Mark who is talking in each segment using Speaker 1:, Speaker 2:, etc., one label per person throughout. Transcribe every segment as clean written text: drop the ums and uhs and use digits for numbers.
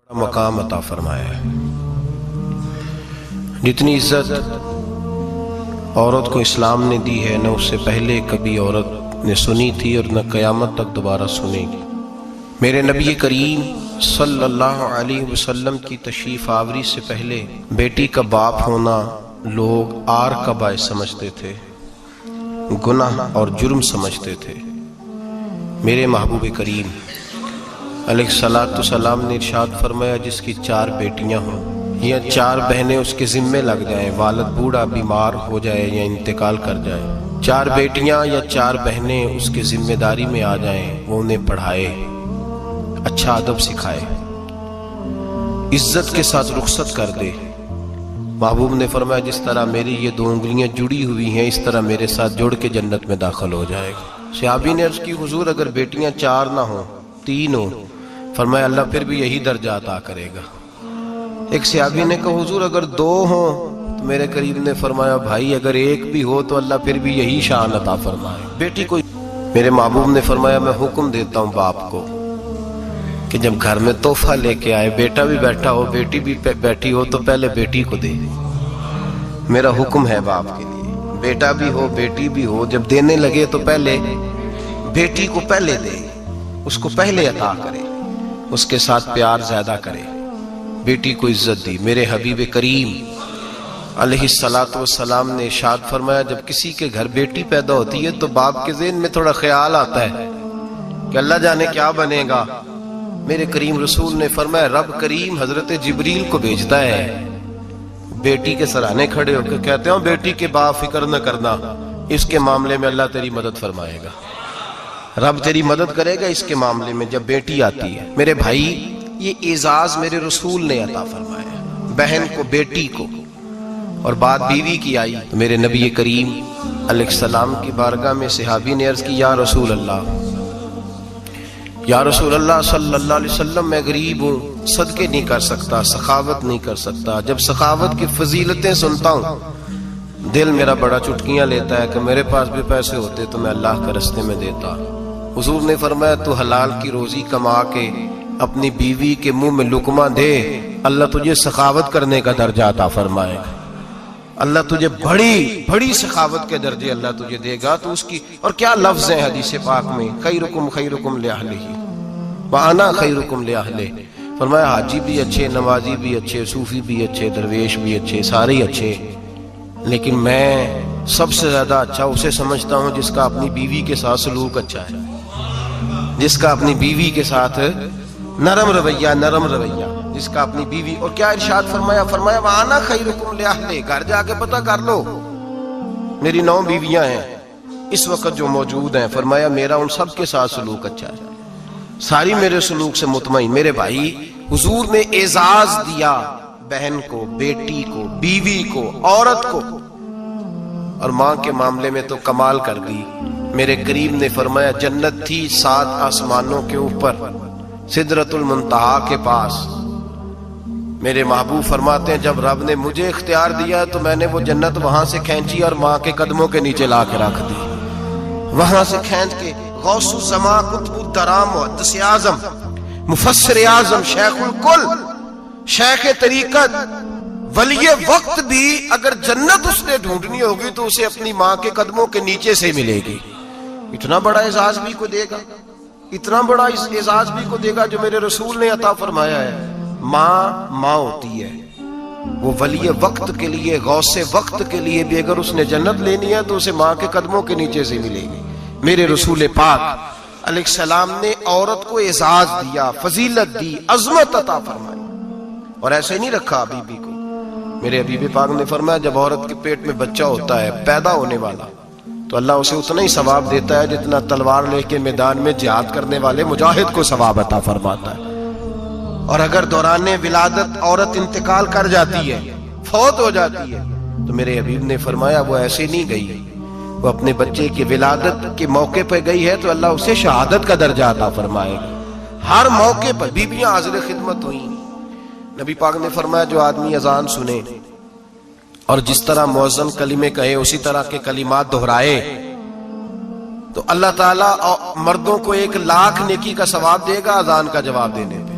Speaker 1: مقام عطا فرمایا ہے۔ جتنی عزت عورت کو اسلام نے دی ہے، نہ اس سے پہلے کبھی عورت نے سنی تھی اور نہ قیامت تک دوبارہ سنے گی۔ میرے نبی کریم صلی اللہ علیہ وسلم کی تشریف آوری سے پہلے بیٹی کا باپ ہونا لوگ آر کا باعث سمجھتے تھے، گناہ اور جرم سمجھتے تھے۔ میرے محبوب کریم علیہ السلام نے ارشاد فرمایا، جس کی 4 بیٹیاں ہوں یا 4 بہنیں اس کے ذمے لگ جائیں، والد بوڑھا بیمار ہو جائے یا انتقال کر جائے، 4 بیٹیاں یا 4 بہنیں اس کے ذمہ داری میں آ جائیں، وہ انہیں پڑھائے، اچھا ادب سکھائے، عزت کے ساتھ رخصت کر دے۔ محبوب نے فرمایا، جس طرح میری یہ 2 انگلیاں جڑی ہوئی ہیں، اس طرح میرے ساتھ جڑ کے جنت میں داخل ہو جائے گا۔ صحابی نے عرض کی، حضور اگر بیٹیاں 4 نہ ہوں، 3 ہوں؟ فرمایا اللہ پھر بھی یہی درجہ عطا کرے گا۔ ایک صحابی نے کہا، حضور اگر 2 ہوں؟ تو میرے قریب نے فرمایا، بھائی اگر 1 بھی ہو تو اللہ پھر بھی یہی شان عطا فرمائے۔ بیٹی کو میرے محبوب نے فرمایا، میں حکم دیتا ہوں باپ کو کہ جب گھر میں تحفہ لے کے آئے، بیٹا بھی بیٹھا ہو بیٹی بھی بیٹھی ہو، تو پہلے بیٹی کو دے۔ میرا حکم ہے باپ کے لیے، بیٹا بھی ہو بیٹی بھی ہو، جب دینے لگے تو پہلے بیٹی کو پہلے دے، اس کو پہلے عطا کرے، اس کے ساتھ پیار زیادہ کرے، بیٹی کو عزت دی۔ میرے حبیب کریم علیہ السلام نے ارشاد فرمایا، جب کسی کے گھر بیٹی پیدا ہوتی ہے تو باپ کے ذہن میں تھوڑا خیال آتا ہے کہ اللہ جانے کیا بنے گا۔ میرے کریم رسول نے فرمایا، رب کریم حضرت جبریل کو بھیجتا ہے، بیٹی کے سرانے کھڑے ہو کے کہتے ہیں، بیٹی کے باپ فکر نہ کرنا، اس کے معاملے میں اللہ تیری مدد فرمائے گا، رب تیری مدد کرے گا اس کے معاملے میں جب بیٹی آتی ہے۔ میرے بھائی، یہ اعزاز میرے رسول نے عطا فرمایا، بہن کو، بیٹی کو، اور بات بیوی کی آئی تو میرے نبی کریم علیہ السلام کی بارگاہ میں صحابی نے عرض کی، یا رسول اللہ، یا رسول اللہ صلی اللہ علیہ وسلم، میں غریب ہوں، صدقے نہیں کر سکتا، سخاوت نہیں کر سکتا۔ جب سخاوت کی فضیلتیں سنتا ہوں دل میرا بڑا چٹکیاں لیتا ہے کہ میرے پاس بھی پیسے ہوتے تو میں اللہ کے راستے میں دیتا۔ حضور نے فرمایا، تو حلال کی روزی کما کے اپنی بیوی کے منہ میں لقمہ دے، اللہ تجھے سخاوت کرنے کا درجہ عطا فرمائے گا، اللہ تجھے بڑی بڑی سخاوت کے درجے اللہ تجھے دے گا۔ تو اس کی اور کیا لفظ ہیں حدیث پاک میں، خیرکم خیرکم لأہلہ وانا خیرکم لأہلہ۔ فرمایا حاجی بھی اچھے، نمازی بھی اچھے، صوفی بھی اچھے، درویش بھی اچھے، سارے ہی اچھے، لیکن میں سب سے زیادہ اچھا اسے سمجھتا ہوں جس کا اپنی بیوی کے ساتھ سلوک اچھا ہے، جس کا اپنی بیوی کے ساتھ نرم رویہ، جس کا اپنی بیوی۔ اور کیا ارشاد فرمایا، فرمایا وَأَنَا خَيْرُكُمْ لِأَهْلِي۔ گھر جا کے پتہ کر لو، میری 9 بیویاں ہیں اس وقت جو موجود ہیں، فرمایا میرا ان سب کے ساتھ سلوک اچھا ہے، ساری میرے سلوک سے مطمئن۔ میرے بھائی، حضور نے اعزاز دیا بہن کو، بیٹی کو، بیوی کو، عورت کو، اور ماں کے معاملے میں تو کمال کر دی۔ میرے کریم نے فرمایا، جنت تھی 7 آسمانوں کے اوپر، سدرۃ المنتہا کے پاس۔ میرے محبوب فرماتے ہیں، جب رب نے مجھے اختیار دیا تو میں نے وہ جنت وہاں سے کھینچی اور ماں کے قدموں کے نیچے لا کے رکھ دی، وہاں سے کھینچ کے۔ غوث الزمان، قطب الدرام، محدث اعظم، مفسر اعظم، شیخ الکل، شیخ طریقت، ولی وقت بھی اگر جنت اس نے ڈھونڈنی ہوگی تو اسے اپنی ماں کے قدموں کے نیچے سے ملے گی۔ اتنا بڑا اعزاز بھی کو دے گا، اتنا بڑا اعزاز بھی کو دے گا جو میرے رسول نے عطا فرمایا ہے۔ ماں ہوتی ہے، وہ ولی وقت کے لیے، غوث وقت کے لیے بھی اگر اس نے جنت لینی ہے تو اسے ماں کے قدموں کے نیچے سے ملے گی۔ میرے رسول پاک علیہ السلام نے عورت کو اعزاز دیا، فضیلت دی، عظمت عطا فرمائی، اور ایسے نہیں رکھا بیوی کو۔ میرے حبیب پاک نے فرمایا، جب عورت کے پیٹ میں بچہ ہوتا ہے پیدا ہونے والا، تو اللہ اسے اتنا ہی ثواب دیتا ہے جتنا تلوار لے کے میدان میں جہاد کرنے والے مجاہد کو ثواب عطا فرماتا ہے۔ اور اگر دوران ولادت عورت انتقال کر جاتی ہے، فوت ہو جاتی ہے، تو میرے حبیب نے فرمایا وہ ایسے نہیں گئی، وہ اپنے بچے کی ولادت کے موقع پہ گئی ہے تو اللہ اسے شہادت کا درجہ عطا فرمائے گا۔ ہر موقع پر بیویاں حاضر خدمت ہوئیں۔ نبی پاک نے فرمایا، جو آدمی اذان سنے اور جس طرح مؤذن کلمے کہے اسی طرح کے کلمات دہرائے تو اللہ تعالیٰ مردوں کو 1,00,000 نیکی کا ثواب دے گا اذان کا جواب دینے پہ،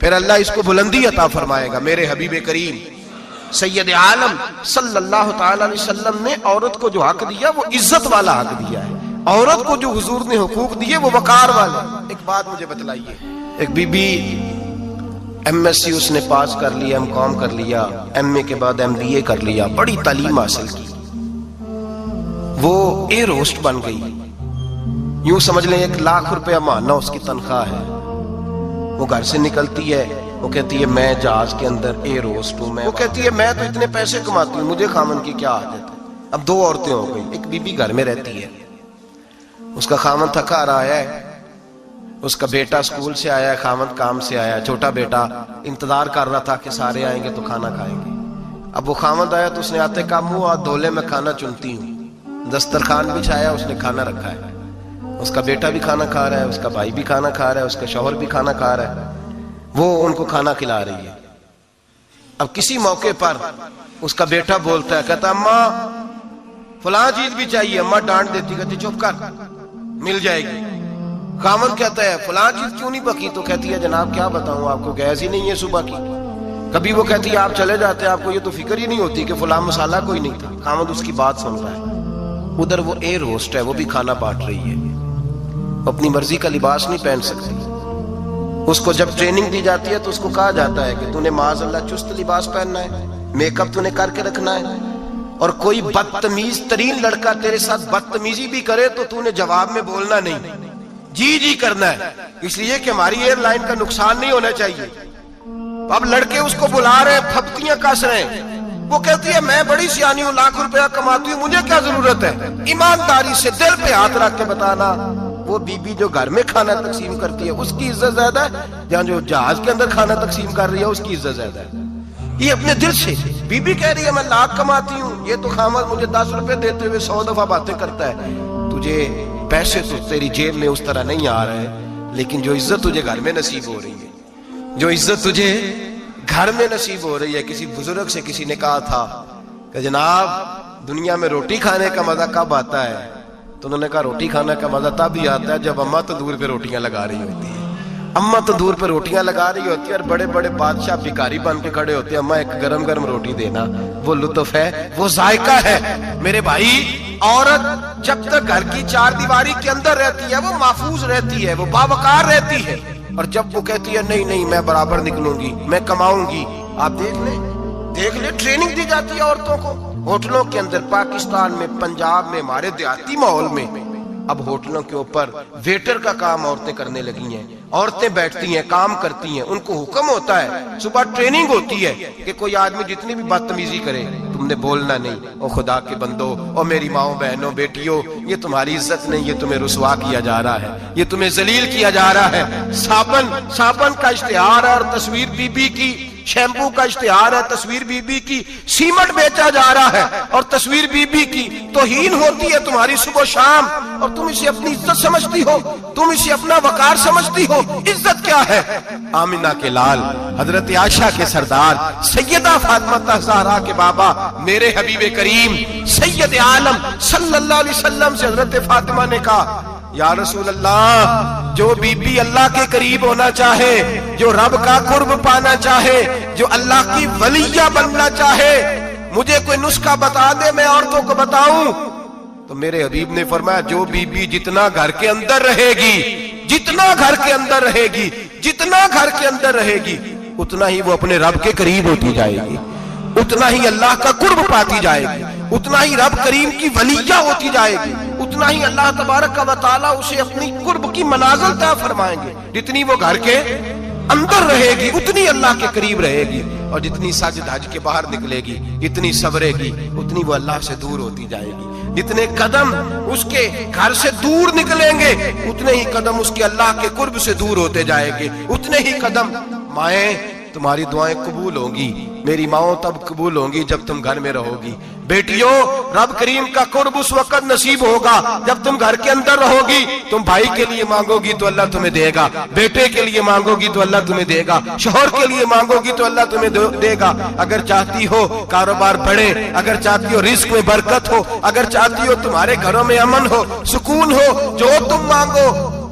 Speaker 1: پھر اللہ اس کو بلندی عطا فرمائے گا. میرے حبیب کریم سید عالم صلی اللہ تعالی علیہ وسلم نے عورت کو جو حق دیا وہ عزت والا حق دیا ہے. عورت کو جو حضور نے حقوق دیے وہ وقار والے. ایک بات مجھے بتلائیے, ایک بی بی ایم ایس سی اس نے پاس کر لیا, ایم کام کر لیا, ایم اے کے بعد ایم بی اے کر لیا, بڑی تعلیم حاصل کی, وہ ایئر ہوسٹ بن گئی. یوں سمجھ لیں 1 لاکھ روپیہ ماہانہ اس کی تنخواہ ہے. وہ گھر سے نکلتی ہے, وہ کہتی ہے میں جہاز کے اندر ایئر ہوسٹ ہوں. وہ کہتی ہے میں تو اتنے پیسے کماتی ہوں, مجھے خامن کی کیا عادت ہے. اب 2 عورتیں ہو گئی. ایک بی بی گھر میں رہتی ہے, اس کا خامن تھکا رہا ہے, اس کا بیٹا اسکول سے آیا ہے, خامن کام سے آیا ہے, چھوٹا بیٹا انتظار کر رہا تھا کہ سارے آئیں گے تو کھانا کھائیں گے. اب وہ خامن آیا تو اس نے آتے کہا منہ ہاتھ دھو لے, میں کھانا چنتی ہوں. دسترخوان بچھایا, اس نے کھانا رکھا ہے. اس کا بیٹا بھی کھانا کھا رہا ہے, اس کا بھائی بھی کھانا کھا رہا ہے, اس کا شوہر بھی کھانا کھا رہا ہے. وہ ان کو کھانا کھلا رہی ہے. اب کسی موقع پر اس کا بیٹا بولتا ہے, کہتا اماں فلاں چیز بھی چاہیے. اماں ڈانٹ دیتی, کہتی چپ کر, مل جائے گی. خامن کہتا ہے فلاں چیز کیوں نہیں پکی؟ تو کہتی ہے جناب کیا بتاؤں آپ کو, گیس ہی نہیں ہے صبح کی. کبھی وہ کہتی ہے آپ چلے جاتے ہیں, آپ کو یہ تو فکر ہی نہیں ہوتی کہ فلاں مسالہ کوئی نہیں تھا. خامن اس کی بات سن رہا ہے. ادھر وہ ایئر ہوسٹ ہے, وہ بھی کھانا بانٹ رہی ہے. اپنی مرضی کا لباس نہیں پہن سکتی. اس کو جب ٹریننگ دی جاتی ہے تو اس کو کہا جاتا ہے کہ تو نے معاذ اللہ چست لباس پہننا ہے, میک اپ تو نے کر کے رکھنا ہے, اور کوئی بدتمیز ترین لڑکا تیرے ساتھ بدتمیزی بھی کرے تو تو نے جواب میں بولنا نہیں, جی جی کرنا ہے, اس لیے کہ ہماری ایئر لائن کا نقصان نہیں ہونا چاہیے. اب لڑکے اس کو بلا رہے ہیں, پھپتیاں کس رہے ہیں. وہ کہتی ہے میں بڑی سیانی ہوں, لاکھ روپیہ کماتی ہوں, مجھے کیا ضرورت ہے. ایمانداری سے دل پہ ہاتھ رکھ کے بتانا, وہ بی بی جو گھر میں کھانا تقسیم کرتی ہے اس کی عزت زیادہ ہے, جہاں جو جہاز کے اندر کھانا تقسیم کر رہی ہے اس کی عزت زیادہ ہے. یہ اپنے دل سے بی بی کہہ رہی ہے میں لاکھ کماتی ہوں, یہ تو خامد مجھے 10 روپے دیتے ہوئے 100 دفعہ باتیں کرتا ہے. تجھے پیسے تو تیری جیب میں اس طرح نہیں آ رہے, لیکن جو عزت تجھے گھر میں نصیب ہو رہی ہے, جو عزت تجھے گھر میں نصیب ہو رہی ہے. کسی بزرگ سے کسی نے کہا تھا کہ جناب دنیا میں روٹی کھانے کا مزہ کب آتا ہے؟ تو انہوں نے کہا روٹی کھانے کا مزہ تب ہی آتا ہے جب اماں تندور پہ روٹیاں لگا رہی ہوتی ہے. اماں تندور پہ روٹیاں لگا رہی ہوتی ہے اور بڑے بڑے بادشاہ بھکاری بن کے کھڑے ہوتے ہیں, اماں ایک گرم گرم روٹی دینا. وہ لطف ہے, وہ ذائقہ ہے. میرے بھائی, عورت جب تک گھر کی 4 دیواری کے اندر رہتی ہے وہ محفوظ رہتی ہے, وہ باوقار رہتی ہے. اور جب وہ کہتی ہے نہیں نہیں میں برابر نکلوں گی, میں کماؤں گی, آپ دیکھ لیں ٹریننگ دی جاتی ہے عورتوں کو ہوٹلوں کے اندر. پاکستان میں, پنجاب میں, ہمارے دیہاتی ماحول میں اب ہوٹلوں کے اوپر ویٹر کا کام عورتیں کرنے لگی ہیں. عورتیں بیٹھتی ہیں, کام کرتی ہیں, ان کو حکم ہوتا ہے, صبح ٹریننگ ہوتی ہے کہ کوئی آدمی جتنی بھی بدتمیزی کرے تم نے بولنا نہیں. او خدا کے بندو, او میری ماؤں بہنوں بیٹیوں, یہ تمہاری عزت نہیں, یہ تمہیں رسوا کیا جا رہا ہے, یہ تمہیں ذلیل کیا جا رہا ہے. صابن کا اشتہار ہے اور تصویر بی بی کی, شیمپو کا اشتہار ہے, تصویر بی بی کی, سیمنٹ بیچا جا رہا ہے اور تصویر بی بی کی. توہین ہوتی ہے تمہاری صبح و شام, اور تم اسے اپنی عزت سمجھتی ہو, تم اسے اپنا وقار سمجھتی ہو. عزت کیا ہے؟ آمنہ کے لال, حضرت عائشہ کے سردار, سیدہ فاطمہ زہرا کے بابا, میرے حبیب کریم سید عالم صلی اللہ علیہ وسلم سے حضرت فاطمہ نے کہا یا رسول اللہ, جو بی بی اللہ کے قریب ہونا چاہے, جو رب کا قرب پانا چاہے, جو اللہ کی ولیہ بننا چاہے, مجھے کوئی نسخہ بتا دے میں عورتوں کو بتاؤں. تو میرے حبیب نے فرمایا جو بی بی جتنا گھر کے اندر رہے گی, جتنا گھر کے اندر رہے گی, جتنا گھر کے اندر رہے گی, اتنا ہی وہ اپنے رب کے قریب ہوتی جائے گی, اتنا ہی اللہ کا قرب پاتی جائے گی, اتنا ہی رب کریم کی ولیہ ہوتی جائے گی, اتنا ہی اللہ تبارک و تعالیٰ اسے اپنی قرب کی منازل عطا فرمائیں گے. جتنی وہ گھر کے اندر رہے گی اتنی اللہ کے قریب رہے گی, اور جتنی سج دھج کے باہر نکلے گی, اتنی صبرے گی, اتنی وہ اللہ سے دور ہوتی جائے گی. جتنے قدم اس کے گھر سے دور نکلیں گے اتنے ہی قدم اس کے اللہ کے قرب سے دور ہوتے جائیں گے, اتنے ہی قدم. مائیں تمہاری دعائیں قبول ہوں گی, میری ماؤں تب قبول ہوں گی جب تم گھر میں رہو گی. بیٹیوں, رب کریم کا قرب اس وقت نصیب ہوگا جب تم گھر کے اندر رہو گی. تم بھائی کے لیے مانگو گی تو اللہ تمہیں دے گا, بیٹے کے لیے مانگو گی تو اللہ تمہیں دے گا, شوہر کے لیے مانگو گی تو اللہ تمہیں دے گا. اگر چاہتی ہو کاروبار بڑھے, اگر چاہتی ہو رزق میں برکت ہو, اگر چاہتی ہو تمہارے گھروں میں امن ہو, سکون ہو, جو تم مانگو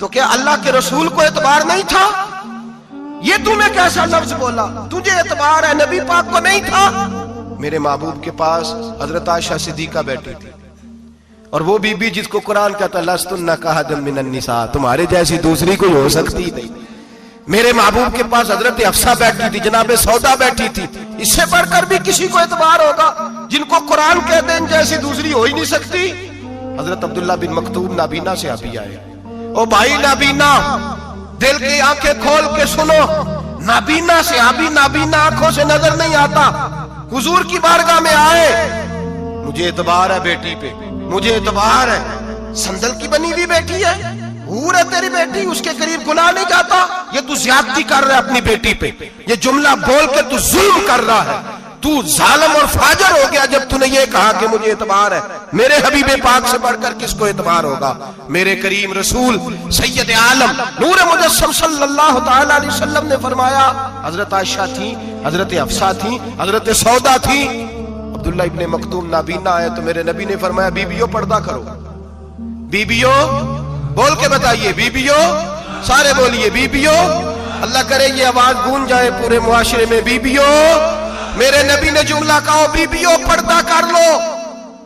Speaker 1: تو کیا اللہ کے رسول کو اعتبار نہیں تھا؟ یہ تمہیں کیسا لفظ بولا؟ تجھے اعتبار ہے، نبی پاک کو نہیں تھا؟ میرے محبوب کے پاس حضرت عائشہ صدیقہ بیٹھی تھی، اور وہ بی بی جس کو قرآن کہتا لستن کاحد من النساء، تمہارے جیسی دوسری کوئی ہو سکتی نہیں۔ میرے محبوب کے پاس حضرت حفصہ بیٹھی تھی، جناب سودا بیٹھی تھی، اس سے بڑھ کر بھی کسی کو اعتبار ہوگا؟ جن کو قرآن کہتے ہیں ان جیسی دوسری ہو ہی نہیں سکتی۔ حضرت عبداللہ بن مکتوم نابینا سے ابھی آئے، او بھائی نابینا، دل کی آنکھیں کھول کے سنو، نابینا سے ابھی نابینا آنکھوں سے نظر نہیں آتا، حضور کی بارگاہ میں آئے، مجھے اعتبار ہے بیٹی پہ، مجھے اعتبار ہے، سندل کی بنی ہوئی بیٹی ہے، حور ہے تیری بیٹی، اس کے قریب گناہ نہیں جاتا؟ یہ تو زیادتی کر رہا ہے اپنی بیٹی پہ، یہ جملہ بول کے تو ظلم کر رہا ہے، تو ظالم اور فاجر ہو گیا جب تو نے یہ کہا کہ مجھے اعتبار ہے۔ میرے حبیب پاک سے بڑھ کر کس کو اعتبار ہوگا؟ میرے کریم رسول سید عالم نور مجسم صلی اللہ تعالی علیہ وسلم نے فرمایا، حضرت عائشہ تھی، حضرت حفصہ تھی، حضرت سودا تھی، عبداللہ ابن مکتوم نابینا آئے تو میرے نبی نے فرمایا بیویوں پردہ کرو، بیویوں بول کے بتائیے، بیویوں سارے بولیے، بیویوں، اللہ کرے یہ آواز گونج جائے پورے معاشرے میں، بیویوں، میرے نبی نے جملہ کہا بیویوں پردہ کر لو،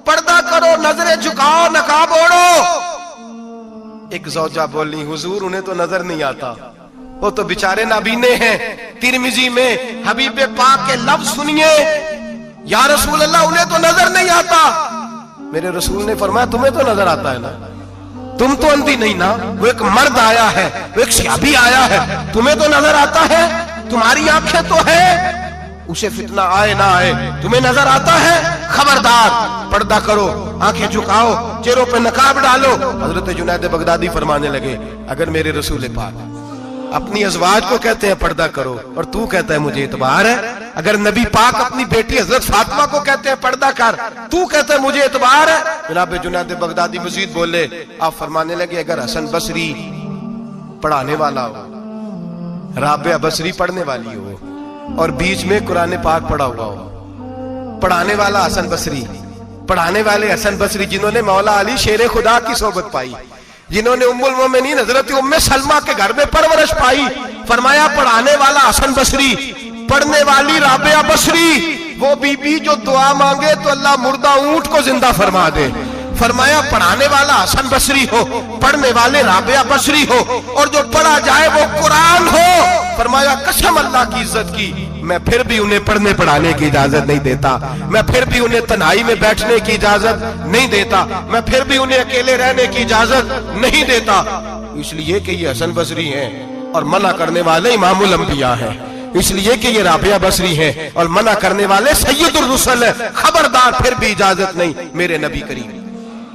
Speaker 1: پردہ کرو، نظریں جھکاؤ، نقاب اوڑھو۔ ایک زوجہ بولی حضور انہیں تو نظر نہیں آتا، وہ تو بیچارے نابینے ہیں۔ ترمذی میں حبیب پاک کے لفظ سنیے، یا رسول اللہ انہیں تو نظر نہیں آتا۔ میرے رسول نے فرمایا تمہیں تو نظر آتا ہے نا، تم تو اندھی نہیں نا، وہ ایک مرد آیا ہے، وہ ایک صحابی آیا ہے، تمہیں تو نظر آتا ہے، تمہاری آنکھیں تو ہے، اسے فتنہ آئے نہ آئے تمہیں نظر آتا ہے، خبردار پردہ کرو، آنکھیں جھکاؤ، چہروں پہ نقاب ڈالو۔ حضرت جنید بغدادی فرمانے لگے اگر میرے رسول پاک اپنی ازواج کو کہتے ہیں پردہ کرو اور تو کہتا ہے مجھے اعتبار ہے، اگر نبی پاک اپنی بیٹی حضرت فاطمہ کو کہتے ہیں پردہ کر، تو کہتا ہے مجھے اعتبار ہے۔ جناب جنید بغدادی مزید بولے، آپ فرمانے لگے اگر حسن بصری پڑھانے والا ہو، رابعہ بصری پڑھنے والی ہو، اور بیچ میں قرآن پاک پڑھا ہوا ہو، پڑھانے والا حسن بصری، پڑھانے والے حسن بصری جنہوں نے مولا علی شیر خدا کی صحبت پائی، جنہوں نے ام المومنین حضرت ام سلمہ کے گھر میں پرورش پائی، فرمایا پڑھانے والا حسن بصری، پڑھنے والی رابعہ بصری، وہ بی بی جو دعا مانگے تو اللہ مردہ اونٹ کو زندہ فرما دے۔ فرمایا پڑھانے والا حسن بصری ہو، پڑھنے والے رابعہ بصری ہو، اور جو پڑھا جائے وہ قرآن ہو۔ فرمایا قسم اللہ کی عزت کی، میں پھر بھی انہیں پڑھنے پڑھانے کی اجازت نہیں دیتا، میں پھر بھی انہیں تنہائی میں بیٹھنے کی اجازت نہیں دیتا، میں پھر بھی انہیں اکیلے رہنے کی اجازت نہیں دیتا، اس لیے کہ یہ حسن بصری ہیں اور منع کرنے والے امام الانبیاء ہیں، اس لیے کہ یہ رابعہ بصری ہیں اور منع کرنے والے سید الرسل ہیں، خبردار پھر بھی اجازت نہیں۔ میرے نبی کریم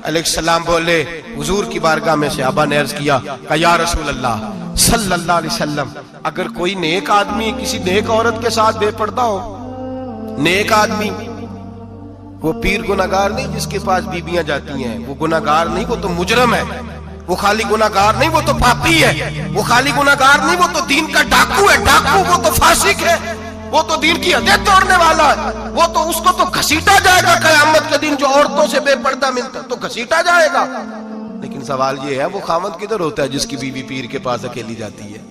Speaker 1: علیہ السلام بولے، حضور کی بارگاہ میں صحابہ نے عرض کیا کہ یا رسول اللہ صلی اللہ علیہ وسلم، اگر کوئی نیک آدمی کسی نیک عورت کے ساتھ بے پردہ ہو، نیک آدمی، وہ پیر گناہگار نہیں جس کے پاس بیویاں جاتی ہیں، وہ گناہگار نہیں، وہ تو مجرم ہے، وہ خالی گناہگار نہیں، وہ تو پاپی ہے، وہ خالی گناہگار نہیں، وہ تو دین کا ڈاکو ہے، ڈاکو، وہ تو فاسق ہے، وہ تو دین کی حدیں توڑنے والا ہے، وہ تو اس کو تو گھسیٹا جائے گا قیامت کے دن، جو عورتوں سے بے پردہ ملتا تو گھسیٹا جائے گا۔ لیکن سوال یہ ہے وہ خاوند کدھر ہوتا ہے جس کی بیوی پیر کے پاس اکیلی جاتی ہے؟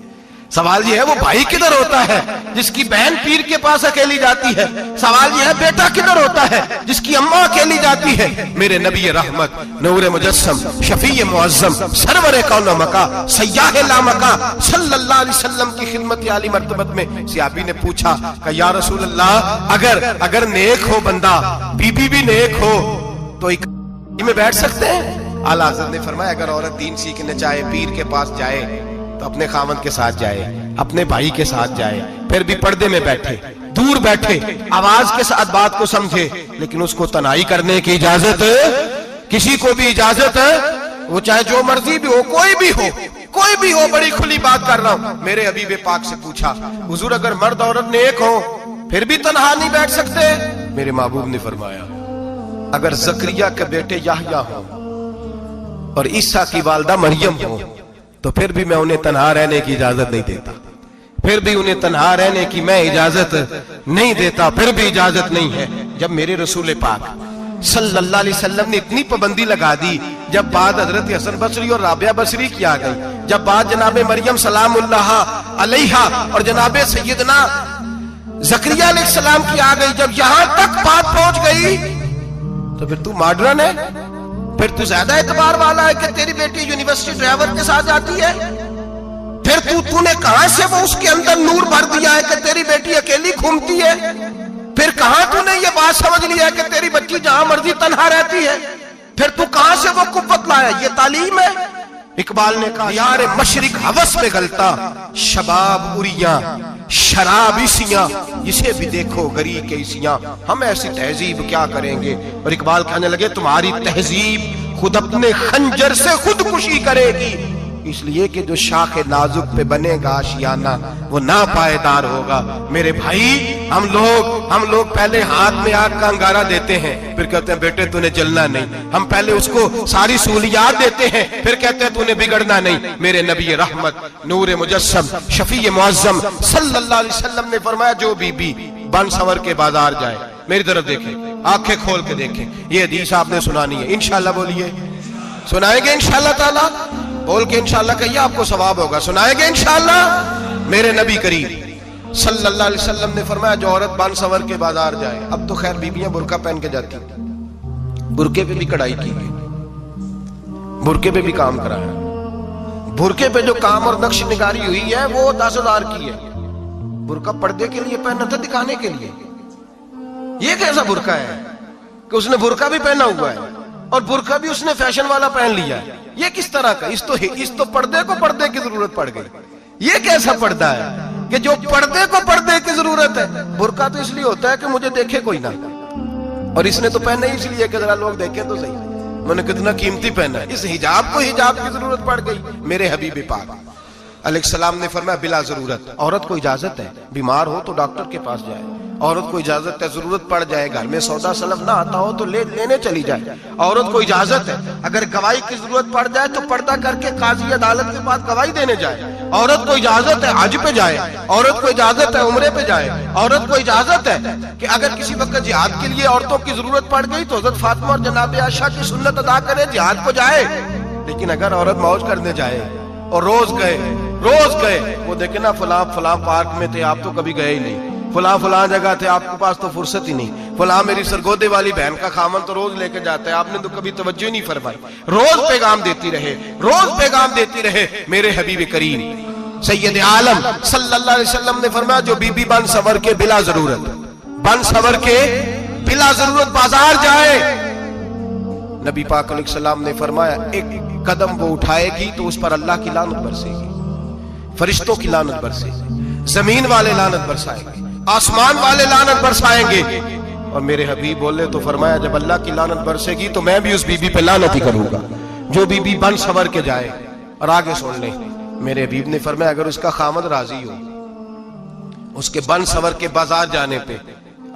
Speaker 1: سوال یہ ہے وہ بھائی کدھر ہوتا ہے جس کی بہن پیر کے پاس اکیلی جاتی ہے؟ سوال یہ ہے بیٹا کدھر ہوتا ہے جس کی اماں اکیلی جاتی ہے؟ میرے نبی رحمت نور مجسم شفیع معظم سرور کون و مکا سیاح لامکا صلی اللہ علیہ وسلم کی خدمت عالی مرتبت میں صحابی نے پوچھا کہ یا رسول اللہ اگر نیک ہو بندہ، بی بی بھی نیک ہو تو ایک میں بیٹھ سکتے ہیں؟ اعلیٰ حضرت نے فرمایا اگر عورت دین سیکھنے چاہے، پیر کے پاس جائے تو اپنے خاوند کے ساتھ جائے، اپنے بھائی کے ساتھ جائے، پھر بھی پردے میں بیٹھے، دور بیٹھے، آواز کے ساتھ بات کو سمجھے، لیکن اس کو تنہائی کرنے کی اجازت کسی کو بھی اجازت ہے، وہ چاہے جو مرضی بھی ہو، کوئی بھی ہو، بڑی کھلی بات کر رہا ہوں۔ میرے حبیب پاک سے پوچھا حضور اگر مرد عورت نیک ہو پھر بھی تنہا نہیں بیٹھ سکتے؟ میرے محبوب نے فرمایا اگر زکریا کے بیٹے یحییٰ ہوں اور عیسیٰ کی والدہ مریم ہو تو پھر بھی میں انہیں تنہا رہنے کی اجازت نہیں دیتا، پھر بھی انہیں تنہا رہنے کی میں اجازت نہیں دیتا، پھر بھی اجازت نہیں ہے۔ جب میرے رسول پاک صلی اللہ علیہ وسلم نے اتنی پابندی لگا دی، جب بات حضرت حسن بصری اور رابعہ بصری کی آ گئی، جب بات جناب مریم سلام اللہ علیہا اور جناب سیدنا زکریا علیہ السلام کی آ گئی، جب یہاں تک بات پہنچ گئی تو پھر تو ماڈرن ہے، پھر تو زیادہ اعتبار والا ہے کہ تیری بیٹی یونیورسٹی ڈرائیور کے ساتھ جاتی ہے، پھر تو نے کہاں سے وہ اس کے اندر نور بھر دیا ہے کہ تیری بیٹی اکیلی گھومتی ہے، پھر کہاں تو نے یہ بات سمجھ لیا ہے کہ تیری بچی جہاں مرضی تنہا رہتی ہے، پھر تو کہاں سے وہ قوت لایا؟ یہ تعلیم ہے؟ اقبال نے کہا یار مشرق ہوس میں غلطہ شباب اریاں شراب اسیاں، اسے بھی دیکھو گری کے اسیاں، ہم ایسی تہذیب کیا کریں گے؟ اور اقبال کہنے لگے تمہاری تہذیب خود اپنے خنجر سے خودکشی کرے گی، اس لیے کہ جو شاخ نازک پہ بنے گا آشیانہ وہ ناپائیدار ہوگا۔ میرے بھائی ہم لوگ پہلے ہاتھ میں آگ کا انگارہ دیتے ہیں، پھر کہتے ہیں بیٹے تو نے جلنا نہیں، ہم پہلے اس کو ساری سہولیات دیتے ہیں، پھر کہتے ہیں تو نے بگڑنا نہیں۔ میرے نبی رحمت نور مجسم شفیع معظم صلی اللہ علیہ وسلم نے فرمایا جو بی بی بن سور کے بازار جائے، میری طرف دیکھیں، آنکھیں کھول کے دیکھیں، یہ حدیث آپ نے سنانی ہے، انشاءاللہ بولیے، سنائیں گے انشاءاللہ تعالی، بول کے انشاءاللہ کہیے آپ کو ثواب ہوگا، سنائیں گے انشاءاللہ۔ میرے نبی کریم صلی اللہ علیہ وسلم نے فرمایا جو عورت بن سور کے بازار جائے، اب تو خیر بیویاں برقع پہن کے جاتی ہیں، برقعے پہ بھی کڑھائی کی گئی، برقعے پہ بھی کام کرایا، برقعے پہ جو کام اور نقش نگاری ہوئی ہے وہ 10,000 کی ہے۔ برقع پردے کے لیے پہنا تھا، دکھانے کے لیے، یہ کیسا برقع ہے کہ اس نے برقع بھی پہنا ہوا ہے اور برقع بھی اس نے فیشن والا پہن لیا ہے، یہ کس طرح کا؟ اس تو پردے کو پردے کی ضرورت پڑ گئی، یہ کیسا پردہ ہے کہ جو پردے کو پردے کی ضرورت ہے؟ برقع تو اس لیے ہوتا ہے کہ مجھے دیکھے کوئی نہ، اور اس نے تو پہنا ہی اس لیے کہ ذرا لوگ دیکھیں تو صحیح میں نے کتنا قیمتی پہنا ہے۔ اس حجاب کو حجاب کی ضرورت پڑ گئی۔ میرے حبیب پاک علیہ السلام نے فرمایا بلا ضرورت، عورت کو اجازت ہے بیمار ہو تو ڈاکٹر کے پاس جائے، عورت کو اجازت ہے ضرورت پڑ جائے گھر میں سودا سلف نہ آتا ہو تو لینے چلی جائے، عورت کو اجازت ہے اگر گواہی کی ضرورت پڑ جائے تو پردہ کر کے قاضی عدالت کے پاس گواہی دینے جائے، عورت کو اجازت ہے حج پہ جائے، عورت کو اجازت ہے عمرے پہ جائے، عورت کو اجازت ہے کہ اگر کسی وقت جہاد کے لیے عورتوں کی ضرورت پڑ گئی تو حضرت فاطمہ اور جناب عائشہ کی سنت ادا کرے جہاد کو جائے۔ لیکن اگر عورت موج کرنے جائے اور روز گئے وہ دیکھیں نا فلاں پارک میں تھے آپ تو کبھی گئے ہی نہیں، فلاں جگہ تھے آپ کے پاس تو فرصت ہی نہیں، فلاں میری سرگودے والی بہن کا خامن تو روز لے کے جاتا ہے آپ نے تو کبھی توجہ نہیں فرمائی۔ روز پیغام دیتی رہے میرے حبیب کریم سید عالم صلی اللہ علیہ وسلم نے فرمایا جو بی بی بن سور کے بلا ضرورت بازار جائے، نبی پاک علیہ السلام نے فرمایا ایک قدم وہ اٹھائے گی تو اس پر اللہ کی لعنت برسے گی، فرشتوں کی لعنت برسے گی، زمین والے لعنت برسائیں گے، آسمان والے لعنت برسائیں گے۔ اور میرے حبیب بولے تو فرمایا جب اللہ کی لعنت برسے گی تو میں بھی اس بی بی پہ لعنت ہی کروں گا جو بی بی بن سور کے جائے۔ اور آگے سن لیں میرے حبیب نے فرمایا اگر اس کا خامد راضی ہو اس کے بن سور کے بازار جانے پہ،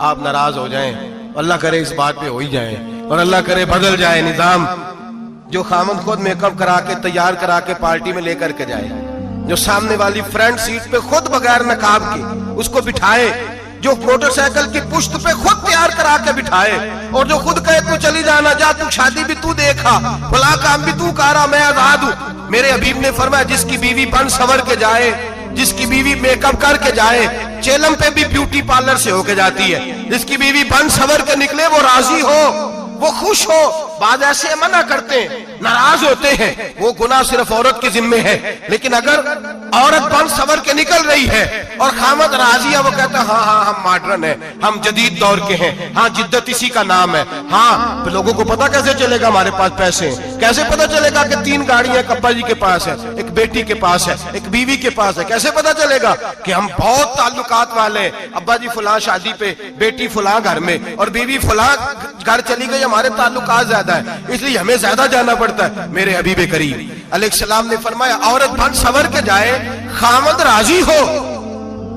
Speaker 1: آپ ناراض ہو جائیں، اللہ کرے اس بات پہ ہو ہی جائیں اور اللہ کرے بدل جائے نظام، جو خامد خود میک اپ کرا کے تیار کرا کے پارٹی میں لے کر کے جائے، جو سامنے والی فرنٹ سیٹ پہ خود بغیر نقاب کے اس کو بٹھائے، جو موٹر سائیکل کی پشت پہ خود تیار کرا کے بٹھائے، اور جو خود کہے تو چلی جانا جا، تو شادی بھی تو دیکھا، فلاں کام بھی تو کرا، میں آزاد ہوں۔ میرے حبیب نے فرمایا جس کی بیوی بن سور کے جائے، جس کی بیوی میک اپ کر کے جائے، چیلم پہ بھی بیوٹی پارلر سے ہو کے جاتی ہے، جس کی بیوی بن سور کے نکلے وہ راضی ہو، وہ خوش ہو۔ بعض ایسے منع کرتے ہیں، ناراض ہوتے ہیں، وہ گناہ صرف عورت کے ذمے ہے، لیکن اگر عورت بن سور کے نکل رہی ہے اور خامد راضی ہے، وہ کہتا ہے ہاں ہم ماڈرن ہیں، ہم جدید دور کے ہیں، ہاں جدت اسی کا نام ہے، ہاں لوگوں کو پتہ کیسے چلے گا ہمارے پاس پیسے ہیں، کیسے پتہ چلے گا کہ 3 گاڑیاں ابا جی کے پاس ہے، ایک بیٹی کے پاس ہے، ایک بیوی کے پاس ہے، کیسے پتہ چلے گا کہ ہم بہت تعلقات والے ہیں، ابا جی فلاں شادی پہ، بیٹی فلاں گھر میں اور بیوی فلاں گھر چلی گئی، ہمارے تعلقات زیادہ ہیں اس لیے ہمیں زیادہ جانا پڑتا ہے۔ میرے حبیب کریم علیہ السلام نے فرمایا عورت بن سور کے جائے، خامد راضی ہو،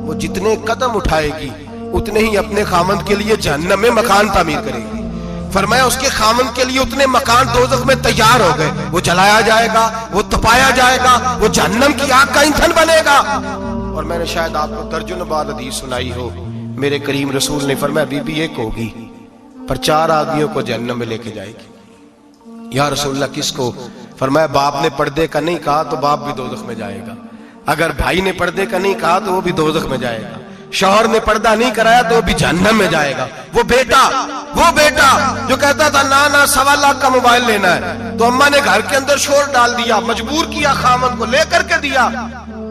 Speaker 1: وہ جتنے قدم اٹھائے گی اتنے ہی اپنے خامد کے لیے جہنم میں مکان تعمیر کرے گی۔ فرمایا اس کے خامد کے لیے اتنے مکان دوزخ میں تیار ہو گئے، وہ جلایا جائے گا، وہ تپایا جائے گا، وہ جہنم کی آگ کا ایندھن بنے گا۔ اور میں نے شاید آپ کو درجن بعد حدیث سنائی ہو، میرے کریم رسول نے فرمایا بی بی ایک ہوگی پر 4 آدمیوں کو جہنم میں لے کے جائے گی، یا رسول اللہ کس کو؟ فرمایا باپ نے پردے کا نہیں کہا تو باپ بھی دوزخ میں جائے گا، اگر بھائی نے پردے کا نہیں کہا تو وہ بھی دوزخ میں جائے گا، شوہر نے پردہ نہیں کرایا تو وہ بھی جہنم میں جائے گا۔ وہ بیٹا جو کہتا تھا نا 1.25 لاکھ کا موبائل لینا ہے، تو اماں نے گھر کے اندر شور ڈال دیا، مجبور کیا خامد کو، لے کر کے دیا۔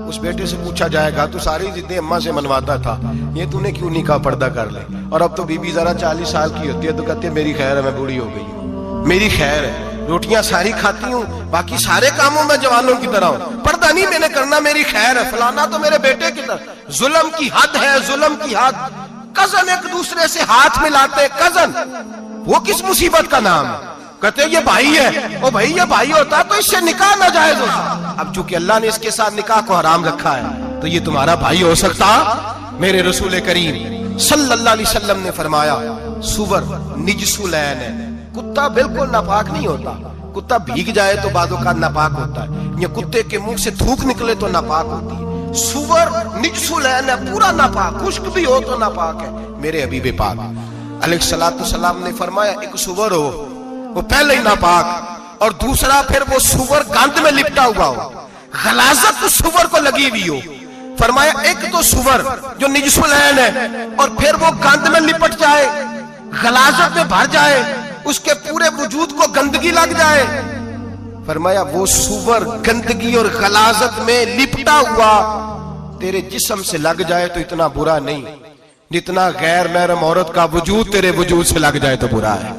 Speaker 1: اس بیٹے سے پوچھا جائے گا تو ساری ضدیں اماں سے منواتا تھا، یہ تو نے کیوں نہیں کہا پردہ کر لے؟ اور اب تو بی بی ذرا 40 سال کی ہوتی ہے تو کہتے ہیں میری خیر ہے، میں بوڑھی ہو گئی ہوں، میری خیر ہے، روٹیاں ساری کھاتی ہوں، باقی سارے کاموں میں جوانوں کی طرح ہوں، پردہ نہیں میں نے کرنا، میری خیر ہے، فلانا تو میرے بیٹے کی طرح۔ ظلم کی حد ہے، ظلم کی حد۔ کزن ایک دوسرے سے ہاتھ ملاتے، کزن، وہ کس مصیبت کا نام ہے؟ کہتے ہیں یہ بھائی ہے، وہ بھائی یہ بھائی ہوتا تو اس سے نکاح ناجائز ہوتا، اب چونکہ اللہ نے اس کے ساتھ نکاح کو حرام رکھا ہے تو یہ تمہارا بھائی ہو سکتا؟ میرے رسول کریم صلی اللہ علیہ وسلم نے فرمایا سور نجس العین ہے، کتا بالکل ناپاک نہیں ہوتا، کتا بھیگ جائے تو بعد اوقات ناپاک ہوتا ہے، یا کتے کے منہ سے تھوک نکلے تو ناپاک ہوتی ہے، سور نجس العین ہے، پورا ناپاک، خشک بھی ہو تو ناپاک ہے۔ میرے حبیب پاک علیہ السلام نے فرمایا ایک سور ہو وہ پہلے ہی ناپاک، اور دوسرا پھر وہ سور گند میں لپٹا ہوا ہو، غلاظت اس سور کو لگی ہوئی ہو۔ فرمایا ایک تو سور جو نجس العین ہے اور پھر وہ گند میں لپٹ جائے، غلاظت میں بھر جائے، اس کے پورے وجود کو گندگی لگ جائے۔ فرمایا وہ سور گندگی اور غلاظت میں لپٹا ہوا تیرے جسم سے لگ جائے تو اتنا برا نہیں جتنا غیر محرم عورت کا وجود تیرے وجود سے لگ جائے تو برا ہے۔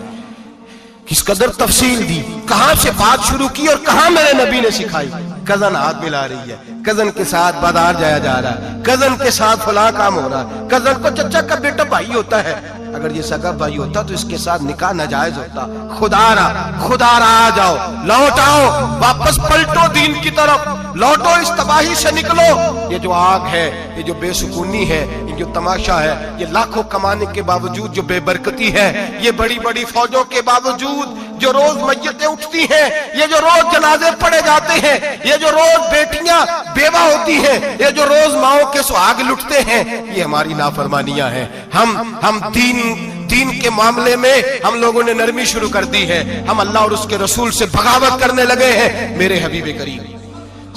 Speaker 1: کس قدر تفصیل دی، کہاں سے بات شروع کی اور کہاں میرے نبی نے سکھائی۔ کزن ہاتھ ملا رہی ہے، کزن کے ساتھ بازار جایا جا رہا ہے، کزن کے ساتھ فلاں کام ہو رہا ہے، کزن کو چچا کا بیٹا بھائی ہوتا ہے، اگر یہ سگا بھائی ہوتا تو اس کے ساتھ نکاح ناجائز ہوتا۔ خدا را آ جاؤ، لوٹ آؤ، واپس پلٹو دین کی طرف، لوٹو اس تباہی سے نکلو۔ یہ جو آگ ہے، یہ جو بے سکونی ہے، یہ جو تماشا ہے، یہ لاکھوں کمانے کے باوجود جو بے برکتی ہے، یہ بڑی بڑی فوجوں کے باوجود جو روز میتیں اٹھتی ہیں، یہ جو روز جنازے پڑے جاتے ہیں، یہ جو روز بیٹیاں بیوہ ہوتی ہیں، یہ جو روز ماؤں کے سہاگ لٹتے ہیں، یہ ہماری نافرمانیاں ہیں۔ ہم دین کے معاملے میں ہم لوگوں نے نرمی شروع کر دی ہے، ہم اللہ اور اس کے رسول سے بغاوت کرنے لگے ہیں۔ میرے حبیب کریم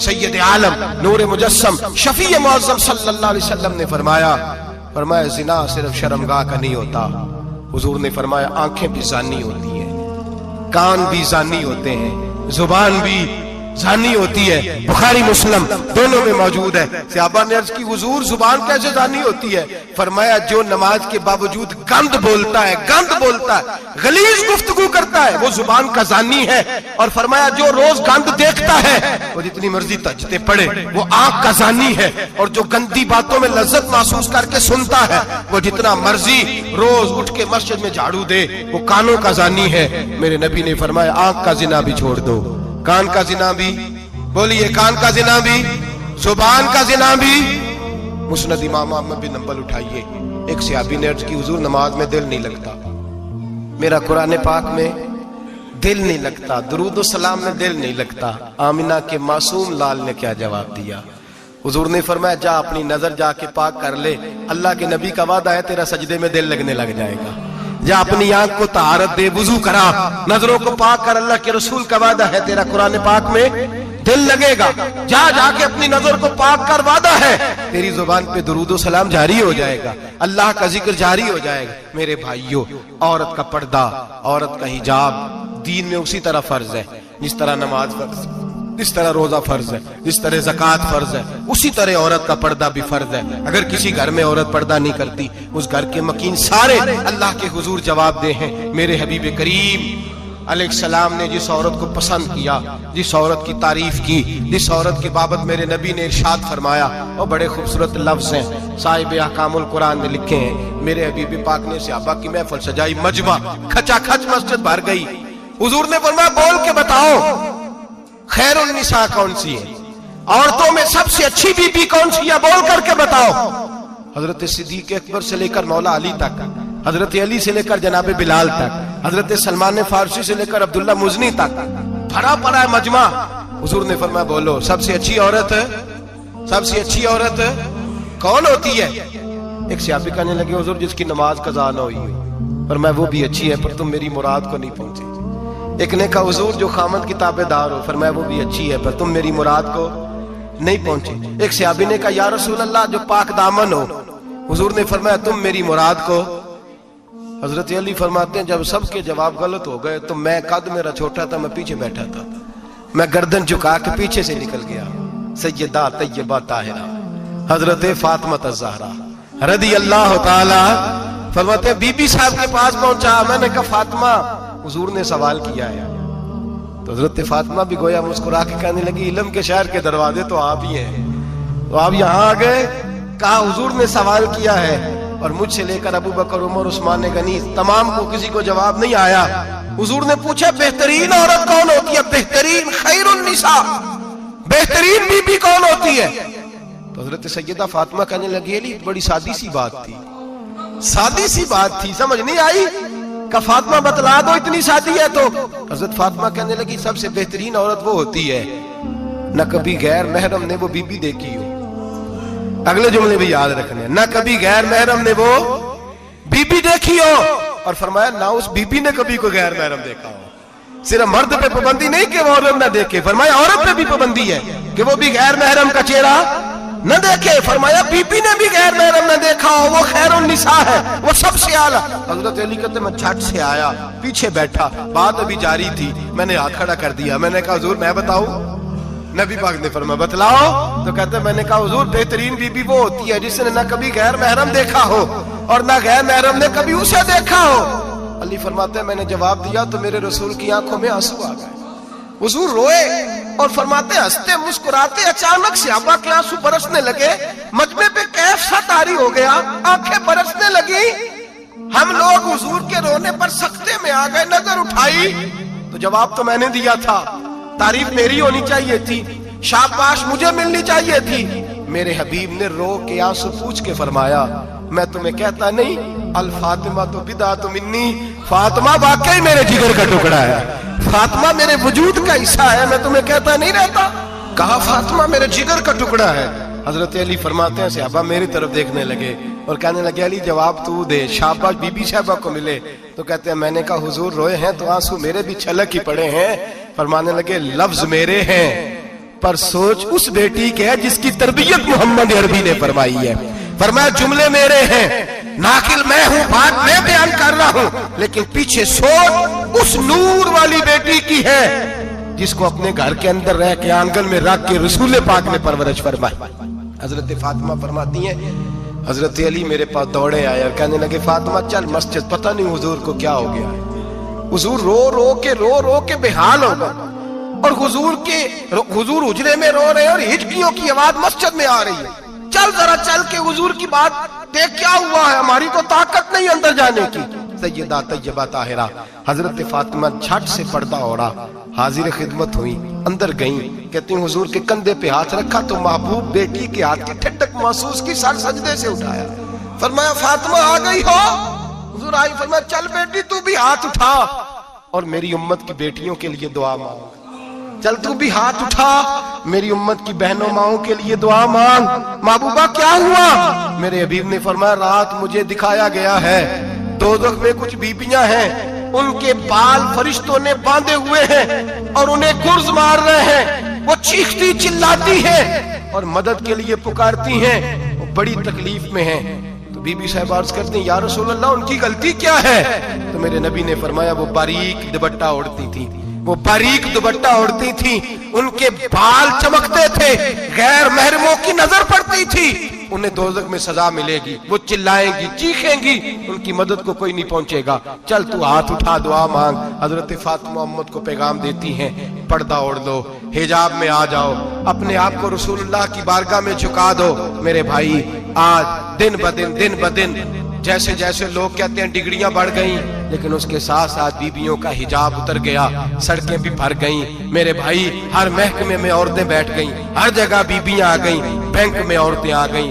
Speaker 1: سید عالم نور مجسم شفیع معظم صلی اللہ علیہ وسلم نے فرمایا زنا صرف شرمگاہ کا نہیں ہوتا، حضور نے فرمایا آنکھیں بھی زانی ہوتی ہیں، کان بھی زانی ہوتے ہیں، زبان بھی زانی ہوتی ہے، بخاری مسلم دونوں میں موجود ہے۔ صحابہ نے عرض کی حضور زبان کیسے زانی ہوتی ہے؟ فرمایا جو نماز کے باوجود گند بولتا ہے، غلیظ گفتگو کرتا ہے، وہ زبان کا زانی ہے۔ اور فرمایا جو روز گند دیکھتا ہے وہ جتنی مرضی تہجدیں پڑھے وہ آنکھ کا زانی ہے، اور جو گندی باتوں میں لذت محسوس کر کے سنتا ہے وہ جتنا مرضی روز اٹھ کے مسجد میں جھاڑو دے وہ کانوں کا زانی ہے۔ میرے نبی نے فرمایا آنکھ کا زنا بھی چھوڑ دو، کان کا زنا بھی، بولیے کان کا زنا بھی، زبان کا زنا بھی۔ مسند امام احمد بن حنبل اٹھائیے، ایک صحابی نے عرض کی حضور نماز میں دل نہیں لگتا، میرا قرآن پاک میں دل نہیں لگتا، درود و سلام میں دل نہیں لگتا۔ آمنہ کے معصوم لال نے کیا جواب دیا؟ حضور نے فرمایا جا اپنی نظر جا کے پاک کر لے، اللہ کے نبی کا وعدہ ہے تیرا سجدے میں دل لگنے لگ جائے گا۔ جا اپنی آنکھ کو طہارت دے، وضو کرا، نظروں کو پاک کر، اللہ کے رسول کا وعدہ ہے تیرا قرآن پاک میں دل لگے گا۔ جا کے اپنی نظر کو پاک کر، وعدہ ہے تیری زبان پہ درود و سلام جاری ہو جائے گا، اللہ کا ذکر جاری ہو جائے گا۔ میرے بھائیوں، عورت کا پردہ، عورت کا حجاب دین میں اسی طرح فرض ہے جس طرح نماز فرض، جس طرح روزہ فرض ہے، جس طرح زکوٰۃ فرض ہے، اسی طرح عورت کا پردہ بھی فرض ہے۔ اگر کسی گھر میں عورت پردہ نہیں کرتی، اس گھر کے مکین سارے اللہ کے حضور جواب دے ہیں۔ میرے حبیب کریم علیہ السلام نے جس عورت کو پسند کیا، جس عورت کی تعریف کی، جس عورت کے بابت میرے نبی نے ارشاد فرمایا، وہ بڑے خوبصورت لفظ ہیں، صاحب احکام القرآن نے لکھے ہیں۔ میرے حبیب پاک نے صحابہ کی محفل سجائی، مجمع کھچا کھچ مسجد بھر گئی۔ حضور نے فرمایا بول کے بتاؤ خیر النساء کون سی ہے، عورتوں میں سب سے اچھی بی بی کون سی ہے، بول کر کے بتاؤ۔ حضرت صدیق اکبر سے لے کر مولا علی تک، حضرت علی سے لے کر جناب بلال تک، حضرت سلمان فارسی سے لے کر عبداللہ مزنی تک بھرا پڑا ہے مجمع۔ حضور نے فرمایا بولو سب سے اچھی عورت، سب سے اچھی عورت کون ہوتی ہے؟ ایک صحابی کہنے لگے حضور جس کی نماز قضا نہ ہوئی، فرمایا وہ بھی اچھی ہے پر تم میری مراد کو نہیں پہنچے۔ ایک نے کہا حضور جو خامد کی تابعدار ہو، فرمایا وہ بھی اچھی ہے پر تم میری مراد کو نہیں پہنچے۔ ایک صحابی نے کہا یا رسول اللہ جو پاک دامن ہو، حضور نے فرمایا تم میری مراد کو۔ حضرت علی فرماتے ہیں جب سب کے جواب غلط ہو گئے تو میں قد میرا چھوٹا تھا، میں پیچھے بیٹھا تھا، میں گردن جھکا کے پیچھے سے نکل گیا۔ سیدہ طیبہ طاہرہ حضرت فاطمہ الزہرا رضی اللہ تعالی فرماتے ہیں بی بی صاحب کے پاس پہنچا، میں نے کہا فاطمہ حضور نے سوال کیا ہے۔ تو حضرت فاطمہ بھی گویا مسکرا کے کہنے لگی علم کے شہر کے دروازے تو آپ ہی ہیں، تو آپ یہاں آ گئے؟ کہا حضور نے سوال کیا ہے اور مجھ سے لے کر ابو بکر عمر عثمان غنی تمام کو کسی کو جواب نہیں آیا۔ حضور نے پوچھا بہترین عورت کون ہوتی ہے؟ بہترین خیر النساء، بہترین بی بی کون ہوتی ہے؟ تو حضرت سیدہ فاطمہ کہنے لگی علی بڑی سادی سی بات تھی، سادی سی بات تھی، سمجھ نہیں آئی؟ کہ فاطمہ بتلا دو اتنی سادی ہے تو۔ حضرت فاطمہ کہنے لگی سب سے بہترین عورت وہ ہوتی ہے نہ کبھی غیر محرم نے وہ بی بی دیکھی ہو۔ اگلے جملے بھی یاد رکھنے، نہ کبھی غیر محرم نے وہ بی بی دیکھی ہو، اور فرمایا نہ اس بی بی نے کبھی کوئی غیر محرم دیکھا ہو۔ صرف مرد پہ پابندی نہیں کہ وہ عورت نہ دیکھے، فرمایا عورت پہ بھی پابندی ہے کہ وہ بھی غیر محرم کا چہرہ نہ دیکھے۔ فرمایا بی بی نے بھی غیر محرم نہ دیکھا ہو، وہ خیر النساء ہے، وہ سب سے اعلیٰ۔ حضرت علی کہتے میں جھٹ سے آیا، پیچھے بیٹھا، بات ابھی جاری تھی، میں نے ہاتھ کھڑا کر دیا، میں نے کہا حضور میں بتاؤں؟ نبی پاک نے فرمایا بتلاؤ۔ تو کہتے میں نے کہا حضور بہترین بی بی وہ ہوتی ہے جس نے نہ کبھی غیر محرم دیکھا ہو اور نہ غیر محرم نے کبھی اسے دیکھا ہو۔ علی فرماتے ہیں میں نے جواب دیا تو میرے رسول کی آنکھوں میں آنسو آ گئے، حضور روئے اور فرماتے ہنستے مسکراتے اچانک صحابہ کے آنسو برسنے لگے، مجمع پہ کیف سا طاری ہو گیا، آنکھیں برسنے لگی۔ ہم لوگ حضور کے رونے پر سکتے میں آ گئے، نظر اٹھائی تو جواب تو میں نے دیا تھا، تعریف میری ہونی چاہیے تھی، شاباش مجھے ملنی چاہیے تھی۔ میرے حبیب نے رو کے آنسو پوچھ کے فرمایا میں تمہیں کہتا نہیں الفاطمہ تو بدعۃ منی، فاطمہ واقعی میرے جگر کا ٹکڑا ہے، فاطمہ میرے وجود کا حصہ ہے، میں تمہیں کہتا نہیں رہتا؟ کہا فاطمہ میرے جگر کا ٹکڑا ہے۔ حضرت علی فرماتے ہیں صحابہ میری طرف دیکھنے لگے اور کہنے لگے علی جواب تو دے، شاباش بی بی صاحبہ کو ملے۔ تو کہتے ہیں میں نے کہا حضور روئے ہیں تو آنسو میرے بھی چھلک ہی پڑے ہیں۔ فرمانے لگے لفظ میرے ہیں پر سوچ اس بیٹی کے ہے جس کی تربیت محمد عربی نے فرمائی ہے۔ فرمایا جملے میرے ہیں، ناقل میں ہوں، بات میں بیان کر رہا ہوں، لیکن پیچھے سوچ اس نور والی بیٹی کی ہے جس کو اپنے گھر کے اندر رہ کے آنگن میں رکھ کے رسول پاک نے پرورش فرمائی۔ حضرت فاطمہ فرماتی ہیں حضرت علی میرے پاس دوڑے آئے اور کہنے لگے فاطمہ چل مسجد، پتہ نہیں حضور کو کیا ہو گیا ہے۔ حضور رو رو کے بحال ہو گئے اور حضور حجرے میں رو رہے ہیں اور ہچکیوں کی آواز مسجد میں آ رہی ہے، چل ذرا چل کے حضور کی بات دیکھ کیا ہوا ہے، ہماری تو طاقت نہیں اندر جانے کی۔ سیدہ طیبہ طاہرہ حضرت فاطمہ جھٹ سے پردہ اوڑا، حاضر خدمت ہوئی، اندر گئیں، کہتی ہیں حضور کے کندھے پہ ہاتھ رکھا تو محبوب بیٹی کے ہاتھ کی ٹھنڈک محسوس کی، سر سجدے سے اٹھایا، فرمایا فاطمہ آ گئی ہو؟ حضور آئی، فرمایا چل بیٹی تو بھی ہاتھ اٹھا اور میری امت کی بیٹیوں کے لیے دعا مانگ، چل تو بھی ہاتھ اٹھا میری امت کی بہنوں ماؤں کے لیے دعا مانگ۔ محبوبہ کیا ہوا؟ میرے حبیب نے فرمایا رات مجھے دکھایا گیا ہے دوزخ میں کچھ بیبیاں ہیں، ان کے بال فرشتوں نے باندھے ہوئے ہیں اور انہیں گرز مار رہے ہیں، وہ چیختی چلاتی ہیں اور مدد کے لیے پکارتی ہیں، وہ بڑی تکلیف میں ہیں۔ تو بی بی صاحب عرض کرتی ہیں یا رسول اللہ ان کی غلطی کیا ہے؟ تو میرے نبی نے فرمایا وہ باریک دوپٹہ اوڑھتی تھی، وہ باریک دوپٹہ اوڑھتی تھی، ان کے بال چمکتے تھے، غیر محرموں کی نظر پڑتی تھی، انہیں دوزخ میں سزا ملے گی، وہ چلائیں گی چیخیں گی، ان کی مدد کو کوئی نہیں پہنچے گا، چل تو ہاتھ اٹھا دعا مانگ۔ حضرت فاطمہ امت کو پیغام دیتی ہیں پردہ اوڑھ لو، حجاب میں آ جاؤ، اپنے آپ کو رسول اللہ کی بارگاہ میں جھکا دو۔ میرے بھائی آج دن بدن جیسے جیسے لوگ کہتے ہیں ڈگریاں بڑھ گئیں، لیکن اس کے ساتھ ساتھ بیویوں کا حجاب اتر گیا، سڑکیں بھی بھر گئیں۔ میرے بھائی ہر محکمے میں عورتیں بیٹھ گئیں، ہر جگہ بیویاں آ گئیں، بینک میں عورتیں آ گئیں،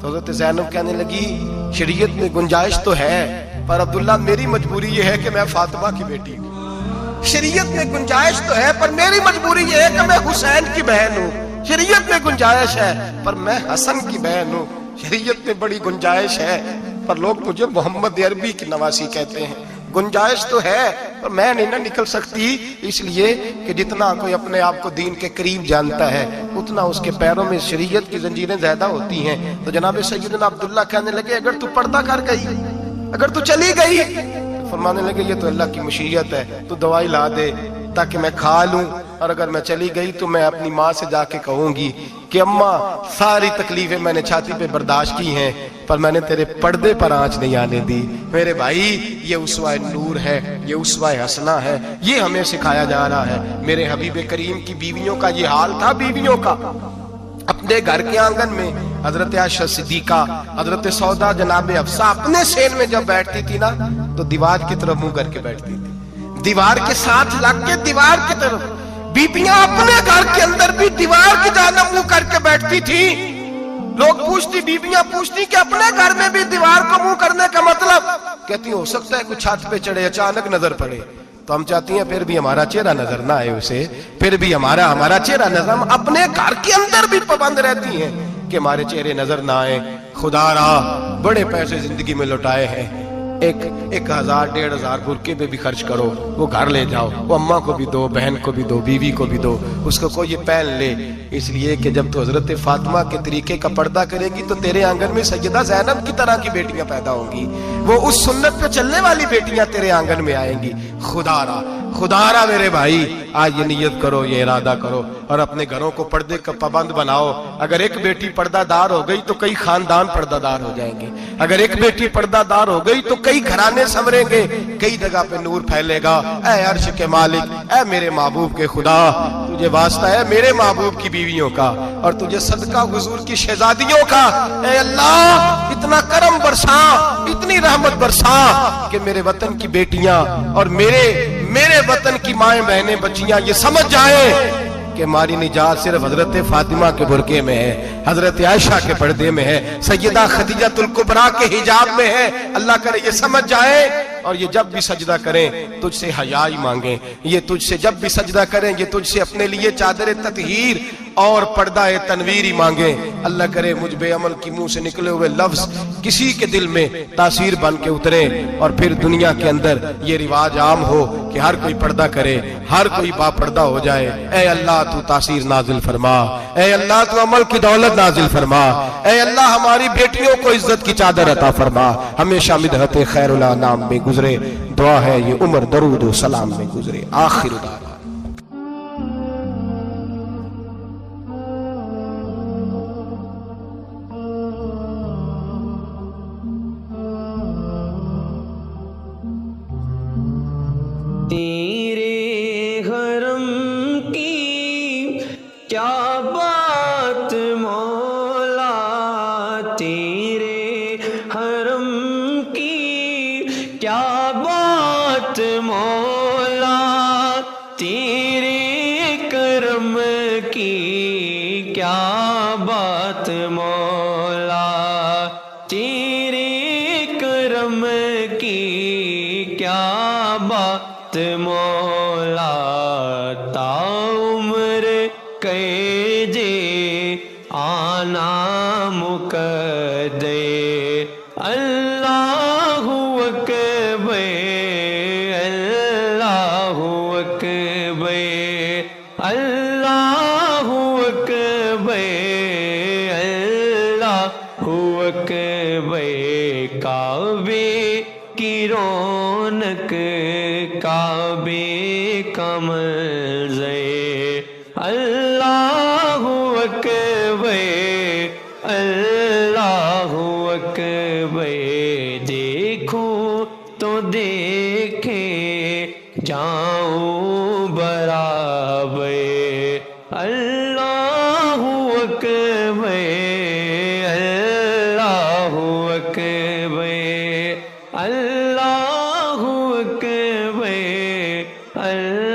Speaker 1: تو حضرت زینب کہنے لگی شریعت میں گنجائش تو ہے پر عبداللہ میری مجبوری یہ ہے کہ میں فاطمہ کی بیٹی ہوں۔ شریعت میں گنجائش تو ہے پر میری مجبوری یہ ہے کہ میں حسین کی بہن ہوں۔ شریعت میں گنجائش ہے پر میں حسن کی بہن ہوں۔ شریعت میں بڑی گنجائش ہے پر لوگ مجھے محمد عربی کی نواسی کہتے ہیں۔ گنجائش تو ہے پر میں نہیں نہ نکل سکتی، اس لیے کہ جتنا کوئی اپنے آپ کو دین کے قریب جانتا ہے اتنا اس کے پیروں میں شریعت کی زنجیریں زیادہ ہوتی ہیں۔ تو جناب سیدنا عبداللہ کہنے لگے اگر تو پردہ کر گئی، اگر تو چلی گئی، فرمانے لگے یہ تو اللہ کی مشیت ہے، تو دوائی لا دے تاکہ میں کھا لوں، اور اگر میں چلی گئی تو میں اپنی ماں سے جا کے کہوں گی کہ اماں ساری تکلیفیں میں نے چھاتی پہ برداشت کی ہیں پر میں نے تیرے پردے پر آنچ نہیں آنے دی۔ میرے بھائی یہ اسوہ نور ہے، یہ اسوہ حسنہ ہے، یہ ہمیں سکھایا جا رہا ہے۔ میرے حبیب کریم کی بیویوں کا یہ حال تھا، بیویوں کا اپنے گھر کے آنگن میں حضرت عائشہ صدیقہ، حضرت سودا جناب حفصہ اپنے سین میں جب بیٹھتی تھی نا تو دیوار کی طرف منہ کر کے بیٹھتی تھی، دیوار کے ساتھ لگ کے دیوار کی طرف۔ بیبیاں اپنے گھر کے اندر بھی دیوار کی جانب منہ کر کے بیٹھتی تھی۔ لوگ پوچھتی، بیبیاں پوچھتی کہ اپنے گھر میں بھی دیوار کو منہ کرنے کا مطلب؟ کہتی ہو سکتا ہے کوئی چھت پہ چڑھے اچانک نظر پڑے، تو ہم چاہتی ہیں پھر بھی ہمارا چہرہ نظر نہ آئے اسے، پھر بھی ہمارا چہرہ نظر، ہم اپنے گھر کے اندر بھی پابند رہتی ہیں کہ ہمارے چہرے نظر نہ آئے۔ خدا را بڑے پیسے زندگی میں لوٹائے ہیں، 1000 1500 برقعے پہ بھی خرچ کرو، وہ گھر لے جاؤ، وہ اماں کو بھی دو، بہن کو بھی دو، بیوی کو بھی دو، اس کو کوئی یہ پہن لے، اس لیے کہ جب تو حضرت فاطمہ کے طریقے کا پردہ کرے گی تو تیرے آنگن میں سیدہ زینب کی طرح کی بیٹیاں پیدا ہوں گی، وہ اس سنت پہ چلنے والی بیٹیاں تیرے آنگن میں آئیں گی۔ خدا را میرے بھائی آج یہ نیت کرو، یہ ارادہ کرو اور اپنے گھروں کو پردے کا پابند بناؤ۔ اگر ایک بیٹی پردہ دار ہو گئی تو کئی خاندان پردہ دار ہو جائیں گے، اگر ایک بیٹی پردہ دار ہو گئی تو کئی گھرانے سنوریں گے، کئی جگہ پہ نور پھیلے گا۔ اے عرش کے مالک، اے میرے محبوب کے خدا، تجھے واسطہ ہے میرے محبوب کی بیویوں کا اور تجھے صدقہ حضور کی شہزادیوں کا۔ اے اللہ اتنا کرم برسا، اتنی رحمت برسا کہ میرے وطن کی بیٹیاں اور میرے وطن کی مائیں بہنیں بچیاں یہ سمجھ جائیں کہ ہماری نجات صرف حضرت فاطمہ کے برقعے میں ہے، حضرت عائشہ کے پردے میں ہے، سیدہ خدیجہ الکبریٰ کے حجاب میں ہے۔ اللہ کرے یہ سمجھ جائیں اور یہ جب بھی سجدہ کریں تجھ سے حیائی مانگیں، یہ تجھ سے جب بھی سجدہ کریں یہ تجھ سے اپنے لیے چادر تطہیر اور پردہ تنویری مانگیں۔ اللہ کرے مجھ بے عمل کی منہ سے نکلے ہوئے لفظ کسی کے دل میں تاثیر بن کے اترے اور پھر دنیا کے اندر یہ رواج عام ہو کہ ہر کوئی پردہ کرے، ہر کوئی با پردہ ہو جائے۔ اے اللہ تو تاثیر نازل فرما، اے اللہ تو عمل کی دولت نازل فرما، اے اللہ ہماری بیٹیوں کو عزت کی چادر عطا فرما، ہمیشہ مدحت خیر الانام میں گزرے۔ دعا ہے یہ عمر درود و سلام میں گزرے۔ آخر دعا
Speaker 2: تیرے حرم کی کیا بات مولا، تیرے حرم کی کیا بات مولا، تیرے کرم کی کیا بات مولا، تیرے کرم کی کیا بات مولا، تا عمر کہجے آنا مقدے، اللہ اکبر اللہ اکبر اللہ اکبر اللہ اکبر، کعبے کی رونق کعبے کا منظر، اللہ اکبر اللہ اکبر، دیکھوں تو دیکھے جاؤں برابر، اللہ اکبر اللہ اکبر اللہ اکبر اللہ